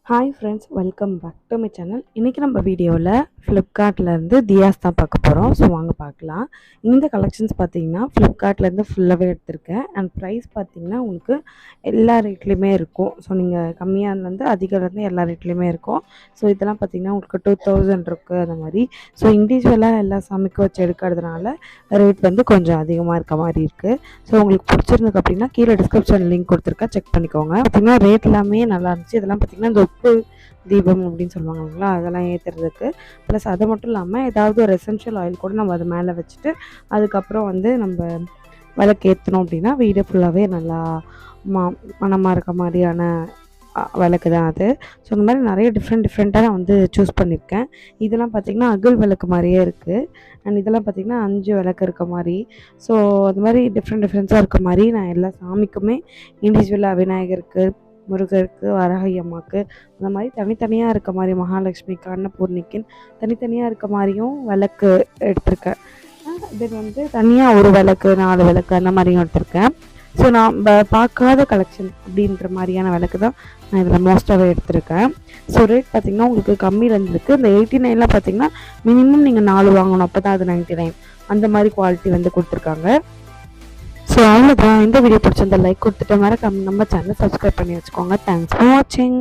Hi friends, welcome back to my channel. இன்றைக்கி நம்ம வீடியோவில் ஃப்ளிப்கார்ட்லேருந்து தியாஸ் தான் பார்க்க போகிறோம். ஸோ வாங்க பார்க்கலாம். இந்த கலெக்ஷன்ஸ் பார்த்தீங்கன்னா ஃப்ளிப்கார்ட்லேருந்து ஃபுல்லாகவே எடுத்திருக்கேன். அண்ட் ப்ரைஸ் பார்த்தீங்கன்னா உங்களுக்கு எல்லா ரேட்லேயுமே இருக்கும். ஸோ நீங்கள் கம்மியானது அதிகம்லேருந்து எல்லா ரேட்லேயுமே இருக்கும். ஸோ இதெல்லாம் பார்த்தீங்கன்னா உங்களுக்கு 2000 இருக்குது அந்த மாதிரி. ஸோ இண்டிவிஜுவலாக எல்லா சாமிக்கும் வச்சு எடுக்கிறதுனால ரேட் வந்து கொஞ்சம் அதிகமாக இருக்க மாதிரி இருக்குது. ஸோ உங்களுக்கு பிடிச்சிருந்துக்கு அப்படின்னா கீழே டிஸ்கிரிப்ஷன் லிங்க் கொடுத்துருக்கேன், செக் பண்ணிக்கோங்க. பார்த்தீங்கன்னா ரேட் எல்லாமே நல்லா இருந்துச்சு. இதெல்லாம் பார்த்தீங்கன்னா இந்த உப்பு தீபம் அப்படின்னு சொல்லுவாங்க இல்லைங்களா, அதெல்லாம் ஏற்றுறதுக்கு. ப்ளஸ் அது மட்டும் இல்லாமல் ஏதாவது ஒரு எசென்ஷியல் ஆயில் கூட நம்ம அது மேலே வச்சுட்டு அதுக்கப்புறம் வந்து நம்ம விளக்கு ஏற்றணும் அப்படின்னா வீடு ஃபுல்லாகவே நல்லா மனமாக இருக்க மாதிரியான விளக்கு தான் அது. ஸோ இந்த மாதிரி நிறைய டிஃப்ரெண்ட்டாக நான் வந்து சூஸ் பண்ணியிருக்கேன். இதெல்லாம் பார்த்திங்கன்னா அகல் விளக்கு மாதிரியே இருக்குது. அண்ட் இதெல்லாம் பார்த்திங்கன்னா 5 விளக்கு இருக்க மாதிரி. ஸோ அது மாதிரி டிஃப்ரெண்ட்ஸாக இருக்க மாதிரி நான் எல்லா சாமிக்குமே இண்டிவிஜுவலாக விநாயகருக்கு, முருகருக்கு, வரஹை அம்மாவுக்கு அந்த மாதிரி தனித்தனியாக இருக்க மாதிரி, மகாலட்சுமிக்கு, அன்னபூர்ணிக்குன்னு தனித்தனியாக இருக்க மாதிரியும் விளக்கு எடுத்திருக்கேன். தென் வந்து தனியாக ஒரு விளக்கு 4 விளக்கு அந்த மாதிரியும் எடுத்திருக்கேன். ஸோ நான் பார்க்காத கலெக்ஷன் அப்படின்ற மாதிரியான விளக்கு தான் நான் இதில் மோஸ்ட்டாகவே எடுத்திருக்கேன். ஸோ ரேட் பார்த்திங்கன்னா உங்களுக்கு கம்மியில் இருந்திருக்கு. இந்த 89லாம் பார்த்திங்கன்னா மினிமம் நீங்கள் 4 வாங்கணும், அப்போ தான் அது 99 அந்த மாதிரி குவாலிட்டி வந்து கொடுத்துருக்காங்க. ஸோ அவ்வளோதான். இந்த வீடியோ பிடிச்சிருந்தா லைக் கொடுத்துட்டு மறக்காம நம்ம சேனல் சப்ஸ்கிரைப் பண்ணி வச்சுக்கோங்க. தேங்க்ஸ் ஃபார் வாட்சிங்.